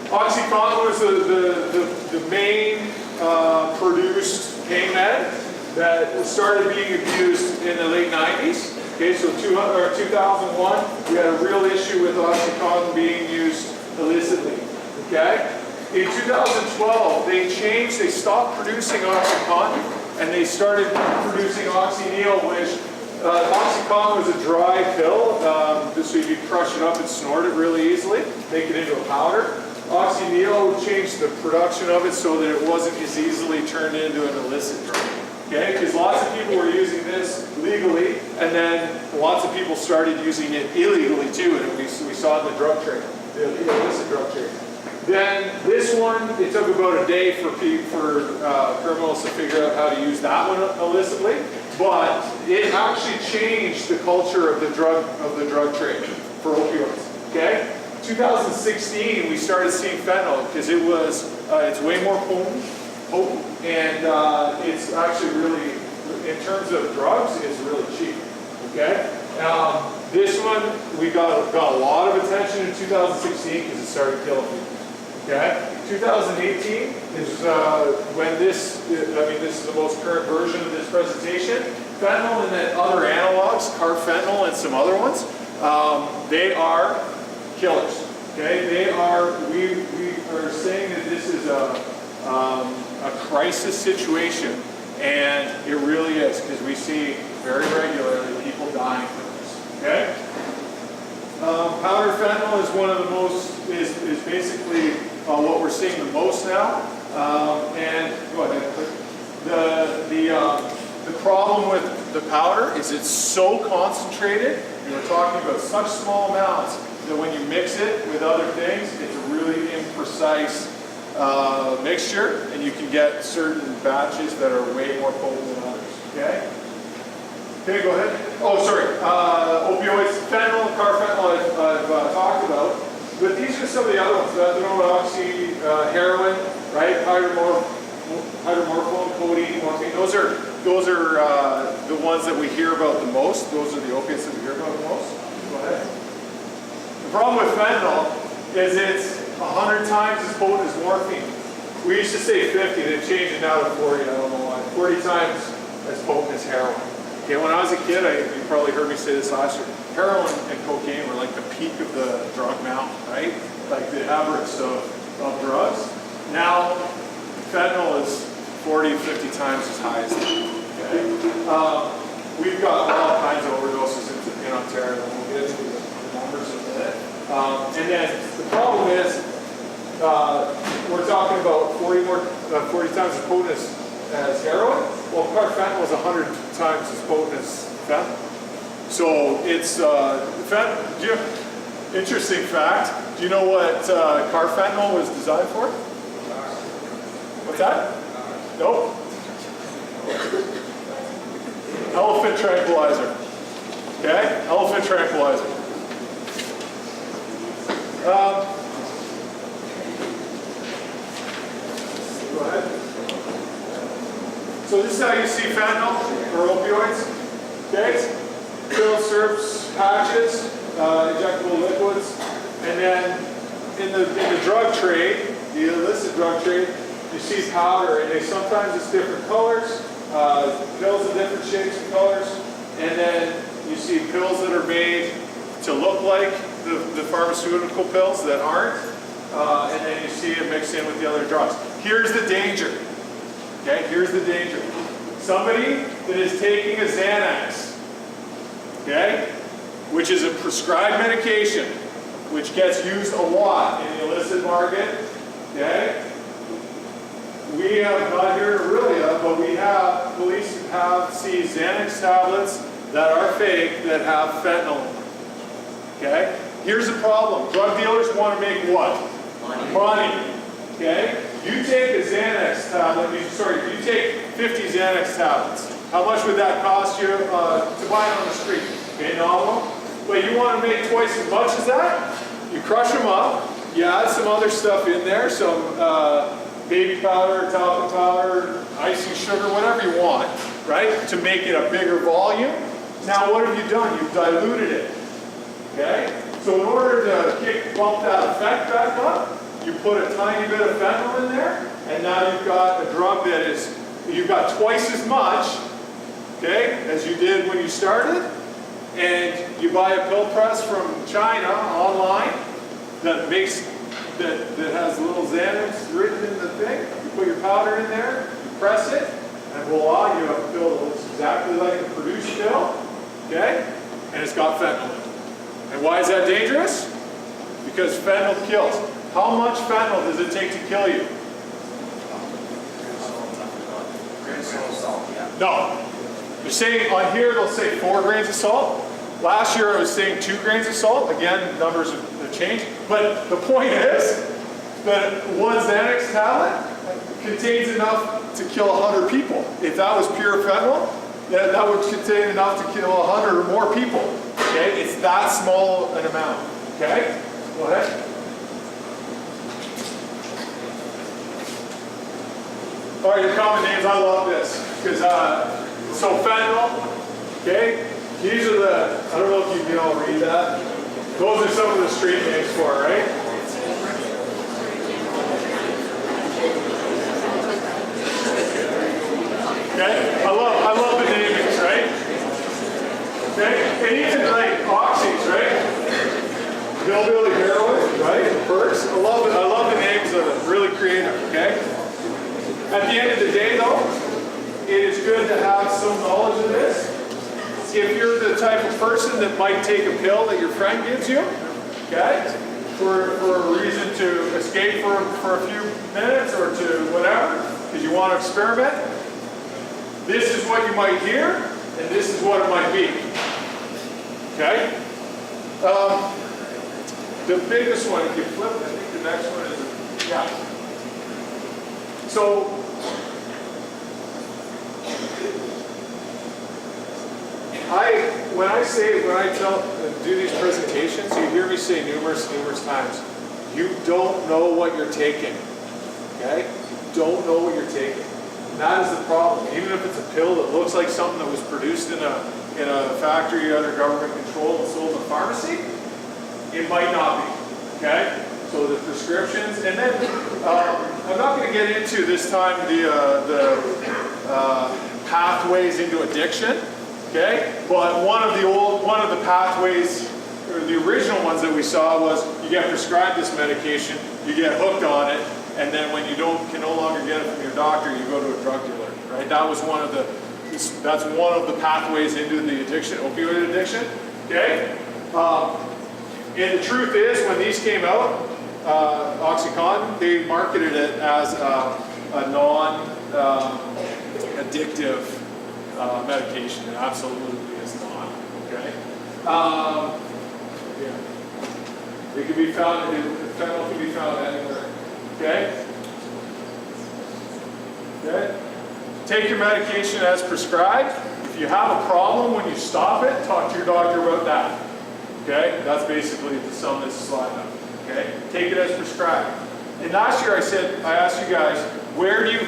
OxyContin was the main produced pain med that started being abused in the late 90s. Okay, so 2001, we had a real issue with OxyContin being used illicitly. Okay? In 2012, they stopped producing OxyContin and they started producing Oxynil, which OxyContin was a dry pill, so you could crush it up and snort it really easily, make it into a powder. Oxynil changed the production of it so that it wasn't as easily turned into an illicit drug. Okay, because lots of people were using this legally, and then lots of people started using it illegally too, and we saw it in the drug trade, the illicit drug trade. Then this one, it took about a day for criminals to figure out how to use that one illicitly, but it actually changed the culture of the drug trade for opioids. Okay, 2016 we started seeing fentanyl because it's way more potent, and it's actually really, in terms of drugs, it's really cheap. Okay, this one we got a lot of attention in 2016 because it started killing people. Okay, 2018 is when this is the most current version of this presentation. Fentanyl and then other analogs, carfentanil and some other ones, they are killers. Okay, we are saying that this is a crisis situation, and it really is, because we see very regularly people dying from this. Okay, powder fentanyl is one of the most is basically what we're seeing the most now, and go ahead. The problem with the powder is it's so concentrated. We're talking about such small amounts that when you mix it with other things, it's a really imprecise mixture, and you can get certain batches that are way more potent than others. Okay. Okay, go ahead. Oh, sorry. Opioids, fentanyl, and carfentanil I've talked about. But these are some of the other ones. Oxy, heroin, right? Hydromorphone, codeine, morphine. Those are the ones that we hear about the most. Those are the opiates that we hear about the most. Go ahead. The problem with fentanyl is it's 100 times as potent as morphine. We used to say 50. They've changed it now to 40. I don't know why. 40 times as potent as heroin. Okay, when I was a kid, you probably heard me say this last year, heroin and cocaine were like the peak of the drug mountain, right? Like the average of drugs. Now, fentanyl is 40, 50 times as high as that. Okay? We've got all kinds of overdoses in Ontario, and we'll get into the numbers in a minute. And then the problem is, we're talking about 40 times as potent as heroin. Well, carfentanil is 100 times as potent as fentanyl. So it's interesting fact. Do you know what carfentanil was designed for? What's that? Nope. Elephant tranquilizer. Okay, elephant tranquilizer. Go ahead. So this is how you see fentanyl or opioids. Okay, pills, syrups, patches, injectable liquids, and then in the drug trade, the illicit drug trade, you see powder, and sometimes it's different colors, pills in different shapes and colors, and then you see pills that are made to look like the pharmaceutical pills that aren't, and then you see it mixed in with the other drugs. Here's the danger. Okay, here's the danger. Somebody that is taking a Xanax, okay, which is a prescribed medication, which gets used a lot in the illicit market, okay? We have, not here in Aurelia, but police have seen Xanax tablets that are fake that have fentanyl in them, okay? Here's the problem. Drug dealers want to make what? Money. Okay? You take a Xanax tablet, you take 50 Xanax tablets. How much would that cost you to buy it on the street? Okay, nominal. But you want to make twice as much as that? You crush them up, you add some other stuff in there, some baby powder, talcum powder, icing sugar, whatever you want, right? To make it a bigger volume. Now what have you done? You've diluted it. Okay? So in order to bump that effect back up, you put a tiny bit of fentanyl in there, and now you've got a drug that you've got twice as much, okay, as you did when you started, and you buy a pill press from China online that has little Xanax written in the thing. You put your powder in there, you press it, and voila, you have a pill that looks exactly like the produced pill, okay, and it's got fentanyl in it. And why is that dangerous? Because fentanyl kills. How much fentanyl does it take to kill you? No. They're saying on here, they'll say 4 grains of salt. Last year I was saying 2 grains of salt. Again, numbers have changed. But the point is, that one Xanax tablet contains enough to kill 100 people. If that was pure fentanyl, that would contain enough to kill 100 or more people. Okay, it's that small an amount. Okay, go ahead. All right, your common names. I love this because so fentanyl. Okay, these are the. I don't know if you can all read that. Those are some of the street names for it, right? Okay, I love the namings, right? Okay, and even like oxys, right? Hillbilly heroin, right? Perks. I love the names that are really creative. Okay. At the end of the day, though, it is good to have some knowledge of this. If you're the type of person that might take a pill that your friend gives you, okay, for a reason to escape for a few minutes or to whatever, because you want to experiment, this is what you might hear, and this is what it might be. Okay? The biggest one, if you flip, I think the next one is, yeah. So, when I do these presentations, you hear me say numerous times, you don't know what you're taking. Okay? You don't know what you're taking. And that is the problem. Even if it's a pill that looks like something that was produced in a factory under government control and sold in a pharmacy, it might not be. Okay? So the prescriptions, and then I'm not going to get into this time the pathways into addiction. Okay, but one of the pathways, or the original ones that we saw was you get prescribed this medication, you get hooked on it, and then when you can no longer get it from your doctor, you go to a drug dealer. Right? That's one of the pathways into the addiction, opioid addiction. Okay, and the truth is, when these came out, OxyContin, they marketed it as a non-addictive medication. It absolutely is not. Okay. Yeah. It can be found. Fentanyl can be found anywhere. Okay. Okay. Take your medication as prescribed. If you have a problem when you stop it, talk to your doctor about that. Okay. That's basically to sum this slide up. Okay. Take it as prescribed. And last year I asked you guys, where do you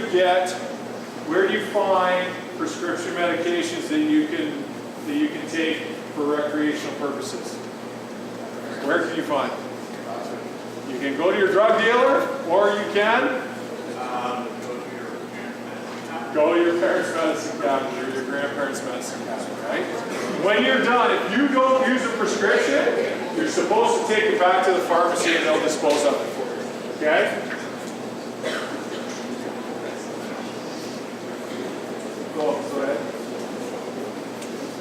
find prescription medications that you can take for recreational purposes? Where can you find them? You can go to your drug dealer, or you can go to your parents' medicine cabinet or your grandparents' medicine cabinet, right? When you're done, if you don't use a prescription, you're supposed to take it back to the pharmacy and they'll dispose of it for you. Okay? Go ahead.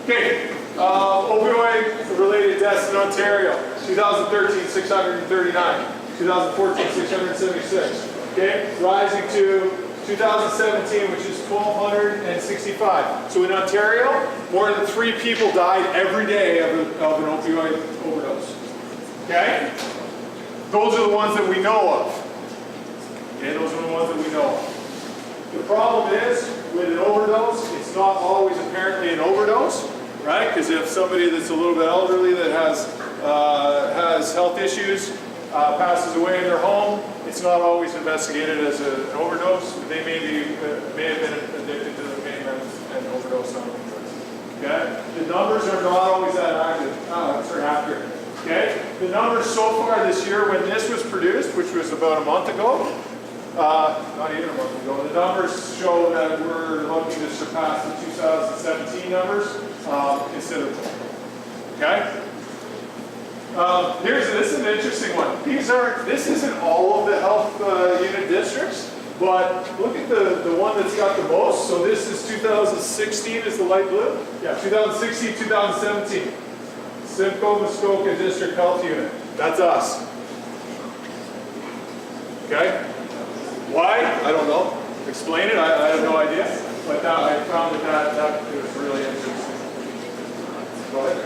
Okay, opioid-related deaths in Ontario, 2013, 639, 2014, 676, okay, rising to 2017, which is 1,265. So in Ontario, more than 3 people died every day of an opioid overdose, okay? Those are the ones that we know of, okay, those are the ones that we know of. The problem is, with an overdose, it's not always apparently an overdose, right? Because if somebody that's a little bit elderly that has health issues passes away in their home, it's not always investigated as an overdose. They may have been addicted to the pain meds and overdose on opioids. Okay? The numbers are not always that accurate. Okay? The numbers so far this year, when this was produced, which was about a month ago, not even a month ago, the numbers show that we're looking to surpass the 2017 numbers considerably. Okay? This is an interesting one. This isn't all of the health unit districts, but look at the one that's got the most. So this is 2016 is the light blue. Yeah, 2016, 2017. Simcoe Muskoka District Health Unit. That's us. Okay? Why? I don't know. Explain it. I have no idea. But I found that was really interesting. Go ahead.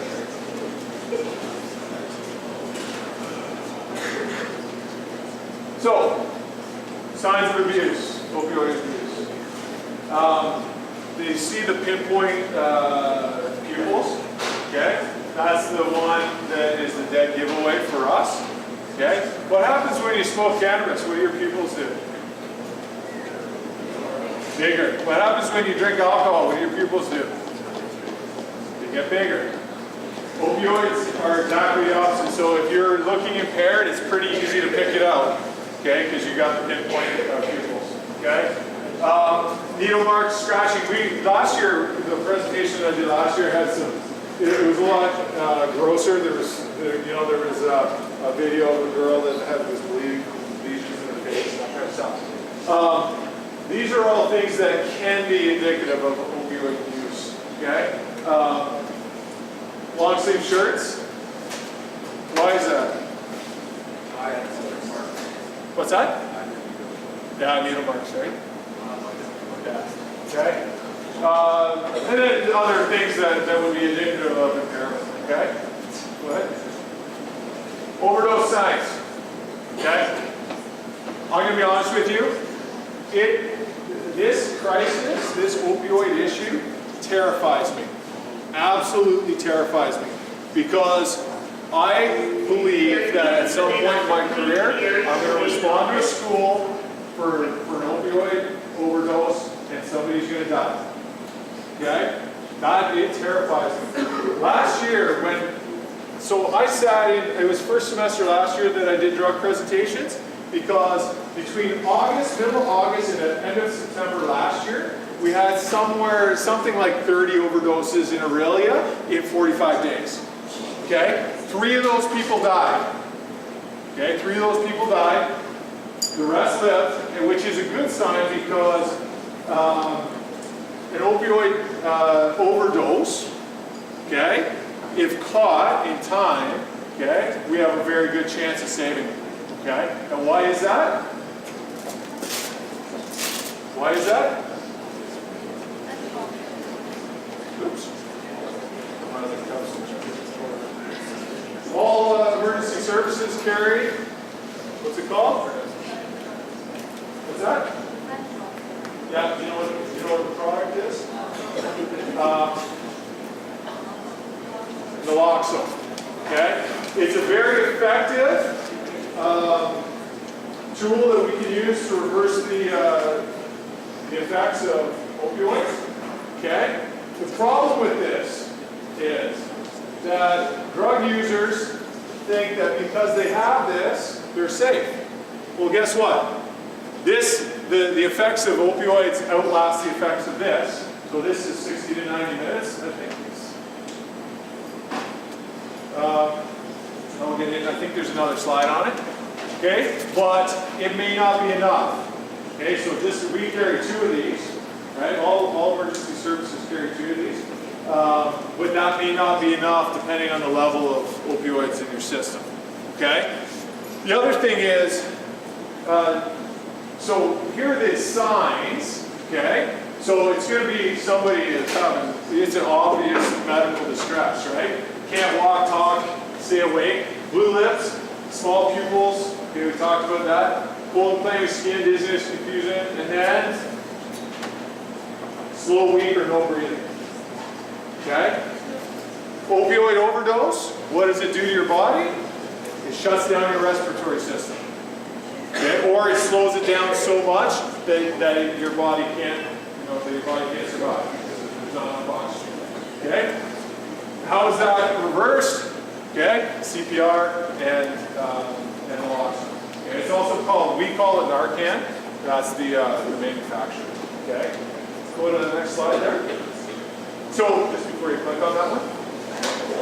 So, abuse, opioid abuse. You see the pinpoint pupils, okay? That's the one that is the dead giveaway for us, okay? What happens when you smoke cannabis? What do your pupils do? Bigger. What happens when you drink alcohol? What do your pupils do? They get bigger. Opioids are exactly the opposite. So if you're looking impaired, it's pretty easy to pick it out, okay? Because you got the pinpoint pupils, okay? Needle marks, scratching. Last year, the presentation that I did last year had some. It was a lot grosser. There was a video of a girl that had this bleeding lesions in her face, that kind of stuff. These are all things that can be indicative of opioid use. Okay. Long sleeve shirts. Why is that? What's that? Yeah, needle marks, right? Yeah. Okay. And then other things that would be indicative of impairment. Okay. Go ahead. Overdose signs. Okay. I'm going to be honest with you. This crisis, this opioid issue, terrifies me. Absolutely terrifies me. Because I believe that at some point in my career, I'm going to respond to a school for an opioid overdose and somebody's going to die. Okay? It terrifies me. Last year, so I sat in, it was first semester last year that I did drug presentations, because between middle of August and the end of September last year, we had something like 30 overdoses in Aurelia in 45 days. Okay? 3 of those people died. Okay? 3 of those people died. The rest lived, which is a good sign because an opioid overdose, okay, if caught in time, okay, we have a very good chance of saving them. Okay? And why is that? Why is that? Oops. All emergency services carry, what's it called? What's that? Yeah, do you know what the product is? Naloxone. Okay? It's a very effective tool that we can use to reverse the effects of opioids. Okay? The problem with this is that drug users think that because they have this, they're safe. Well, guess what? The effects of opioids outlast the effects of this. So this is 60 to 90 minutes, I think. I think there's another slide on it. Okay, but it may not be enough. Okay, so we carry 2 of these, right? All emergency services carry 2 of these. But that may not be enough depending on the level of opioids in your system. Okay? The other thing is, so here are the signs, okay? So it's going to be somebody that's having, it's an obvious medical distress, right? Can't walk, talk, stay awake. Blue lips, small pupils, okay, we talked about that. Cold, clammy skin, dizziness, confusion, and then slow, weak, or no breathing. Okay? Opioid overdose, what does it do to your body? It shuts down your respiratory system. Okay? Or it slows it down so much that your body can't, survive because there's not enough oxygen. Okay? How is that reversed? Okay? CPR and naloxone. Okay? It's also called, we call it Narcan. That's the manufacturer. Okay? Let's go to the next slide there. So, just before you click on that one.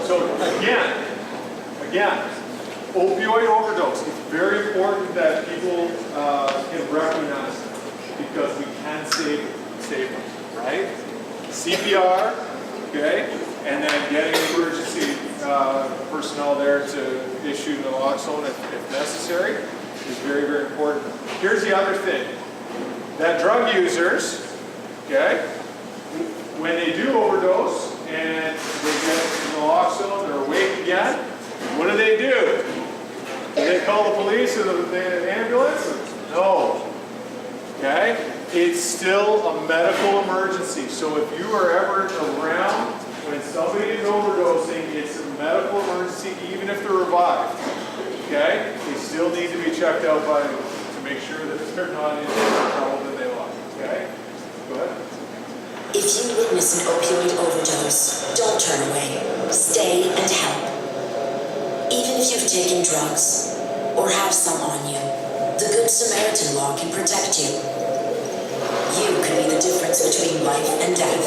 So again, opioid overdose. It's very important that people can recognize it because we can save them, right? CPR, okay, and then getting emergency personnel there to issue naloxone if necessary is very, very important. Here's the other thing, that drug users, okay, when they do overdose and they get naloxone, they're awake again, what do? Do they call the police or the ambulance? No. okay? It's still a medical emergency. So if you are ever around when somebody is overdosing, it's a medical emergency, even if they're revived, okay? They still need to be checked out to make sure that they're not in more trouble than they are, okay? Go ahead. If you witness an opioid overdose, don't turn away. Stay and help. Even if you've taken drugs or have some on you, the Good Samaritan law can protect you. You can be the difference between life and death.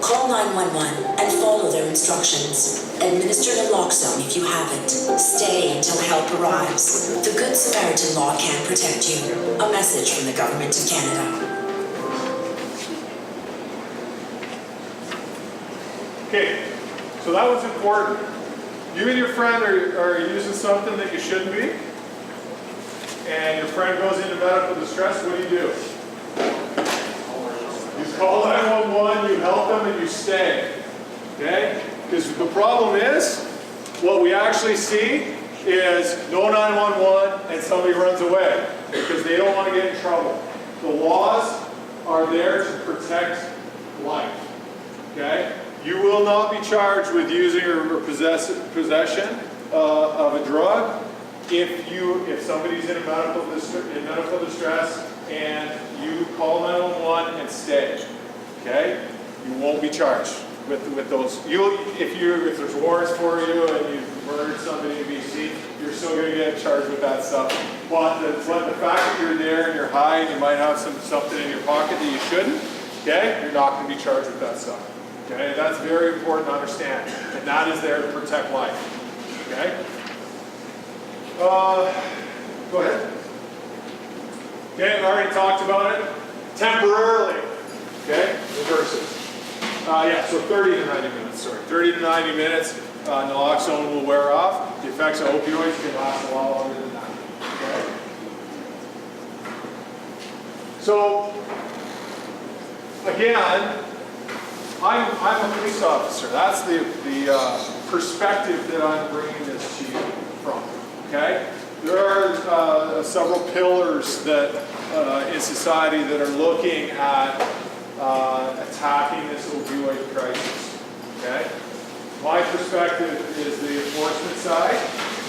Call 911 and follow their instructions. Administer naloxone if you have it. Stay until help arrives. The Good Samaritan law can protect you. A message from the Government of Canada. Okay, so that was important. You and your friend are using something that you shouldn't be, and your friend goes into medical distress, what do? You call 911, you help them, and you stay. Okay? Because the problem is, what we actually see is no 911 and somebody runs away because they don't want to get in trouble. The laws are there to protect life. Okay? You will not be charged with using or possession of a drug if somebody's in medical distress and you call 911 and stay. Okay, you won't be charged with those. If there's warrants for you and you've murdered somebody in BC, you're still going to get charged with that stuff. But the fact that you're there and you're high and you might have something in your pocket that you shouldn't, okay, you're not going to be charged with that stuff. Okay, that's very important to understand, and that is there to protect life. Okay. Go ahead. Okay, I've already talked about it. Temporarily. Okay, reverses. Yeah, so 30 to 90 minutes. Sorry, 30 to 90 minutes. Naloxone will wear off. The effects of opioids can last a lot longer than that. Okay. So again, I'm a police officer. That's the perspective that I'm bringing this to you from. Okay, there are several pillars that in society that are looking at attacking this opioid crisis. Okay, my perspective is the enforcement side.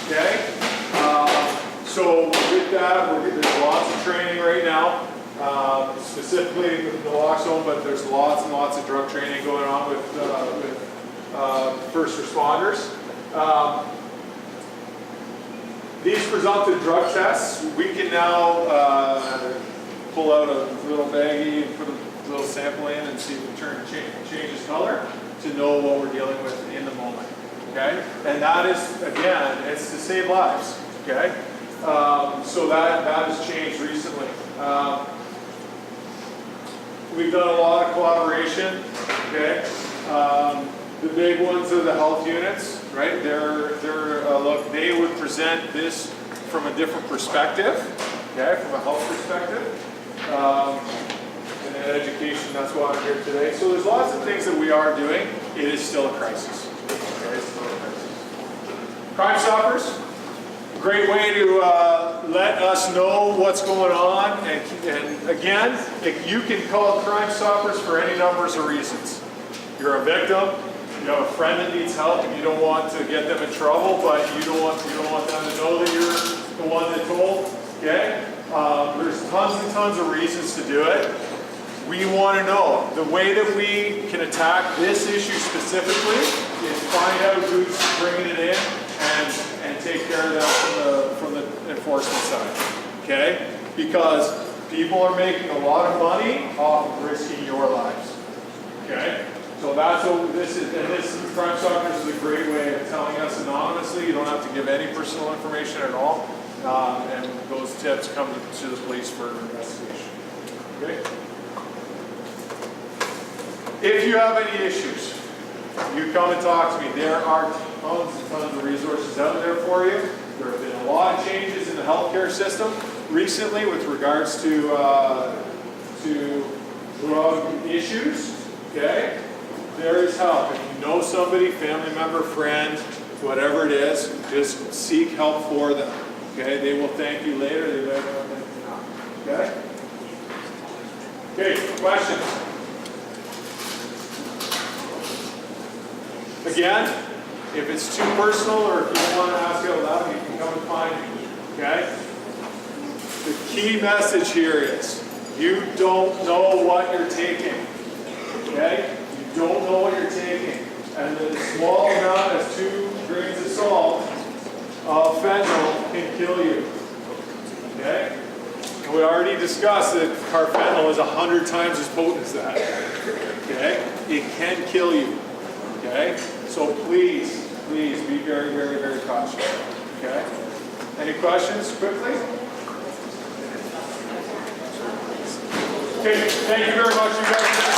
Okay, so with that, there's lots of training right now. Specifically with naloxone, but there's lots and lots of drug training going on with first responders. These presumptive drug tests, we can now pull out a little baggie and put a little sample in and see if it changes color to know what we're dealing with in the moment. Okay, and that is, again, it's to save lives. Okay, so that has changed recently. We've done a lot of collaboration, okay? The big ones are the health units, right? Look, they would present this from a different perspective, okay? From a health perspective. And then education, that's why I'm here today. So there's lots of things that we are doing. It is still a crisis. Okay? It's still a crisis. Crime Stoppers. Great way to let us know what's going on, and again, you can call Crime Stoppers for any numbers of reasons. You're a victim, you have a friend that needs help, and you don't want to get them in trouble, but you don't want them to know that you're the one that told. Okay, there's tons and tons of reasons to do it. We want to know the way that we can attack this issue specifically is find out who's bringing it in and take care of that from the enforcement side, okay? Because people are making a lot of money off of risking your lives, okay? So that's what this is, and this Crime Stoppers is a great way of telling us anonymously. You don't have to give any personal information at all, and those tips come to the police for investigation, okay? If you have any issues, you come and talk to me. There are tons and tons of resources out there for you. There have been a lot of changes in the healthcare system recently with regards to drug issues. Okay, there is help. If you know somebody, family member, friend, whatever it is, just seek help for them. Okay, they will thank you later. They may not thank you now. Okay? Okay, questions? Again, if it's too personal or if you don't want to ask out loud, you can come and find me. Okay? The key message here is you don't know what you're taking. Okay? You don't know what you're taking. And the small amount as 2 grains of salt of fentanyl can kill you. Okay? And we already discussed that carfentanil is 100 times as potent as that. Okay? It can kill you. Okay? So please, please be very, very, very cautious. Okay? Any questions quickly? Okay, thank you very much, you guys.